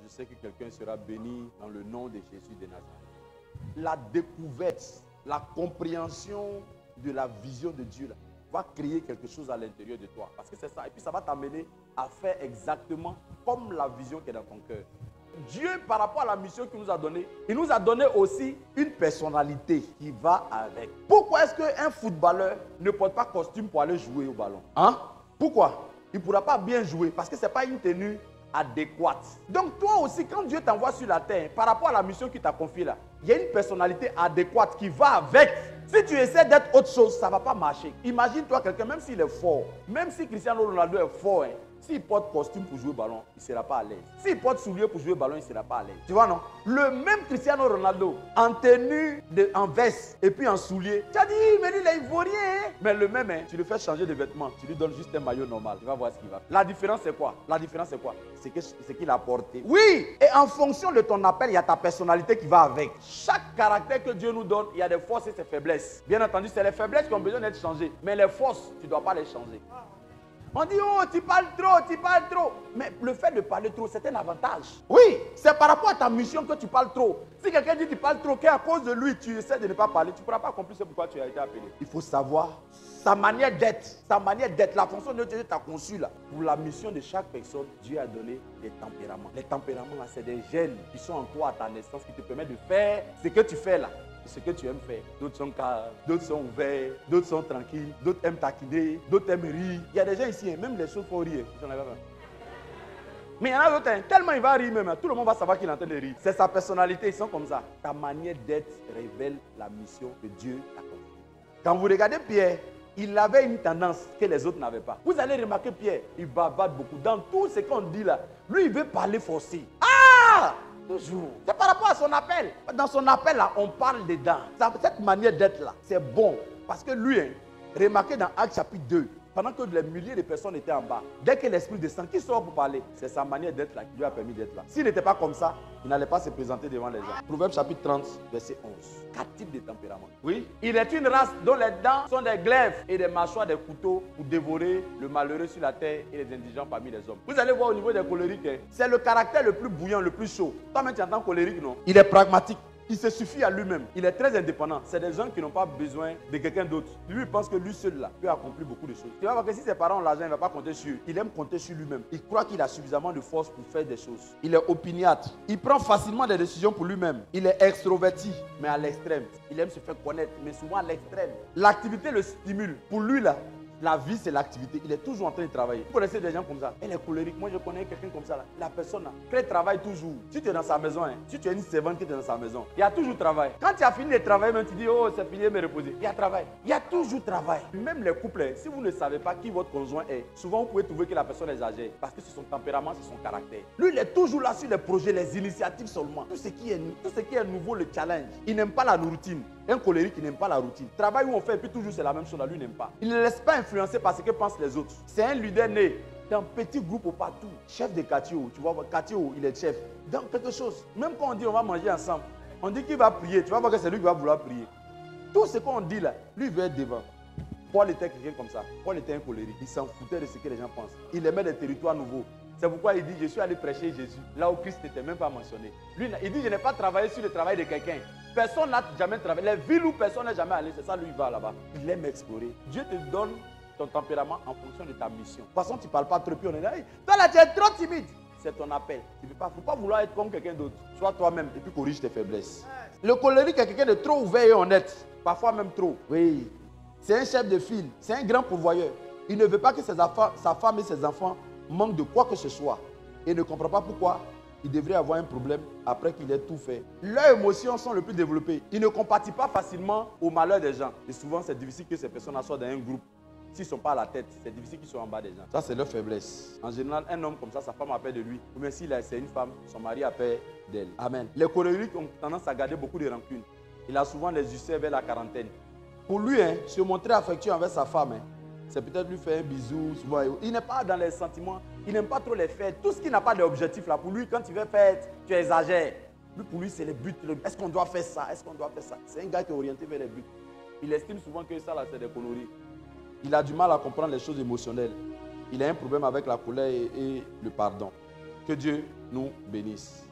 sais que quelqu'un sera béni dans le nom de Jésus de Nazareth. La découverte, la compréhension de la vision de Dieu là, va créer quelque chose à l'intérieur de toi. Parce que c'est ça. Et puis ça va t'amener à faire exactement comme la vision qui est dans ton cœur. Dieu, par rapport à la mission qu'il nous a donnée, il nous a donné aussi une personnalité qui va avec. Pourquoi est-ce qu'un footballeur ne porte pas costume pour aller jouer au ballon? Hein? Pourquoi? Il ne pourra pas bien jouer parce que ce n'est pas une tenue adéquate. Donc toi aussi, quand Dieu t'envoie sur la terre, par rapport à la mission qu'il t'a confiée là, il y a une personnalité adéquate qui va avec. Si tu essaies d'être autre chose, ça ne va pas marcher. Imagine-toi quelqu'un, même s'il est fort, même si Cristiano Ronaldo est fort, hein, s'il porte costume pour jouer au ballon, il ne sera pas à l'aise. S'il porte souliers pour jouer au ballon, il ne sera pas à l'aise. Tu vois, non? Le même Cristiano Ronaldo, en tenue, en veste et puis en souliers, tu as dit, mais lui, il ne vaut rien. Mais le même, hein, tu le fais changer de vêtements, tu lui donnes juste un maillot normal. Tu vas voir ce qu'il va faire. La différence, c'est quoi? La différence, c'est quoi? C'est qu'il a porté. Oui, et en fonction de ton appel, il y a ta personnalité qui va avec. Chaque caractère que Dieu nous donne, il y a des forces et des faiblesses. Bien entendu, c'est les faiblesses qui ont besoin d'être changées. Mais les forces, tu ne dois pas les changer. On dit, oh, tu parles trop, tu parles trop. Mais le fait de parler trop, c'est un avantage. Oui, c'est par rapport à ta mission que tu parles trop. Si quelqu'un dit que tu parles trop, qu'à cause de lui, tu essaies de ne pas parler, tu ne pourras pas accomplir ce pourquoi tu as été appelé. Il faut savoir sa manière d'être, la fonction de Dieu t'a conçu là. Pour la mission de chaque personne, Dieu a donné des tempéraments. Les tempéraments, là, c'est des gènes qui sont en toi à ta naissance, qui te permettent de faire ce que tu fais là. Ce que tu aimes faire. D'autres sont calmes, d'autres sont ouverts, d'autres sont tranquilles, d'autres aiment taquiner, d'autres aiment rire. Il y a des gens ici, même les choses font rire. Mais il y en a d'autres, tellement il va rire même, tout le monde va savoir qu'il est en train de rire. C'est sa personnalité, ils sont comme ça. Ta manière d'être révèle la mission que Dieu t'a confiée. Quand vous regardez Pierre, il avait une tendance que les autres n'avaient pas. Vous allez remarquer Pierre, il bavarde beaucoup. Dans tout ce qu'on dit là, lui il veut parler forcé. Ah! Toujours. C'est par rapport à son appel. Dans son appel, là, on parle dedans. Cette manière d'être là, c'est bon. Parce que lui, remarquez dans Actes chapitre 2, pendant que les milliers de personnes étaient en bas, dès que l'Esprit descend, qui sort pour parler? C'est sa manière d'être là qui lui a permis d'être là. S'il n'était pas comme ça, il n'allait pas se présenter devant les gens. Proverbe chapitre 30, verset 11. 4 types de tempéraments. Oui. Il est une race dont les dents sont des glaives et des mâchoires des couteaux pour dévorer le malheureux sur la terre et les indigents parmi les hommes. Vous allez voir au niveau des colériques, c'est le caractère le plus bouillant, le plus chaud. Toi-même, tu entends colérique, non? Il est pragmatique. Il se suffit à lui-même. Il est très indépendant. C'est des gens qui n'ont pas besoin de quelqu'un d'autre. Lui, il pense que lui seul là peut accomplir beaucoup de choses. Tu vas voir que si ses parents ont l'argent, il ne va pas compter sur eux. Il aime compter sur lui-même. Il croit qu'il a suffisamment de force pour faire des choses. Il est opiniâtre. Il prend facilement des décisions pour lui-même. Il est extroverti, mais à l'extrême. Il aime se faire connaître, mais souvent à l'extrême. L'activité le stimule. Pour lui là, la vie, c'est l'activité. Il est toujours en train de travailler. Vous connaissez des gens comme ça? Elle est colérique. Moi, je connais quelqu'un comme ça. Là. La personne, là, elle travaille toujours. Si tu es dans sa maison, si tu es une servante qui est dans sa maison, il y a toujours travail. Quand tu as fini de travailler, même tu dis, oh, c'est fini de me reposer. Il y a travail. Il y a toujours travail. Même les couples, si vous ne savez pas qui votre conjoint est, souvent vous pouvez trouver que la personne est âgée. Parce que c'est son tempérament, c'est son caractère. Lui, il est toujours là sur les projets, les initiatives seulement. Tout ce qui est nouveau, le challenge. Il n'aime pas la routine. Un colérique qui n'aime pas la routine. Travail où on fait, et puis toujours c'est la même chose, là, lui n'aime pas. Il ne laisse pas influencer par ce que pensent les autres. C'est un leader né dans petit groupe partout. Chef de quartier, tu vois, quartier où il est chef. Dans quelque chose. Même quand on dit on va manger ensemble, on dit qu'il va prier. Tu vas voir que c'est lui qui va vouloir prier. Tout ce qu'on dit là, lui il veut être devant. Paul était quelqu'un comme ça. Paul était un colérique. Il s'en foutait de ce que les gens pensent. Il aimait des territoires nouveaux. C'est pourquoi il dit, je suis allé prêcher Jésus. Là où Christ n'était même pas mentionné. Lui, il dit, je n'ai pas travaillé sur le travail de quelqu'un. Personne n'a jamais travaillé. Les villes où personne n'est jamais allé, c'est ça, lui, il va là-bas. Il aime explorer. Dieu te donne ton tempérament en fonction de ta mission. De toute façon, tu ne parles pas trop, puis on est là. Toi là, tu es trop timide. C'est ton appel. Il ne faut pas vouloir être comme quelqu'un d'autre. Sois toi-même et puis corrige tes faiblesses. Le colérique est quelqu'un de trop ouvert et honnête. Parfois même trop. Oui. C'est un chef de file. C'est un grand pourvoyeur. Il ne veut pas que sa femme et ses enfants manquent de quoi que ce soit. Et ne comprend pas pourquoi il devrait avoir un problème après qu'il ait tout fait. Leurs émotions sont les plus développées. Ils ne compatissent pas facilement au malheur des gens. Et souvent, c'est difficile que ces personnes soient dans un groupe. S'ils ne sont pas à la tête, c'est difficile qu'ils soient en bas des gens. Ça, c'est leur faiblesse. En général, un homme comme ça, sa femme a peur de lui. Ou bien s'il c'est une femme, son mari a peur d'elle. Amen. Les colériques ont tendance à garder beaucoup de rancune. Il a souvent les ulcères vers la quarantaine. Pour lui, se montrer affectueux envers sa femme, c'est peut-être lui faire un bisou. Souvent. Il n'est pas dans les sentiments. Il n'aime pas trop les fêtes. Tout ce qui n'a pas d'objectif là, pour lui, quand il veut fête, tu exagères. Lui, pour lui, c'est les buts. Est-ce qu'on doit faire ça? Est-ce qu'on doit faire ça? C'est un gars qui est orienté vers les buts. Il estime souvent que ça, là, c'est des conneries. Il a du mal à comprendre les choses émotionnelles. Il a un problème avec la colère et le pardon. Que Dieu nous bénisse.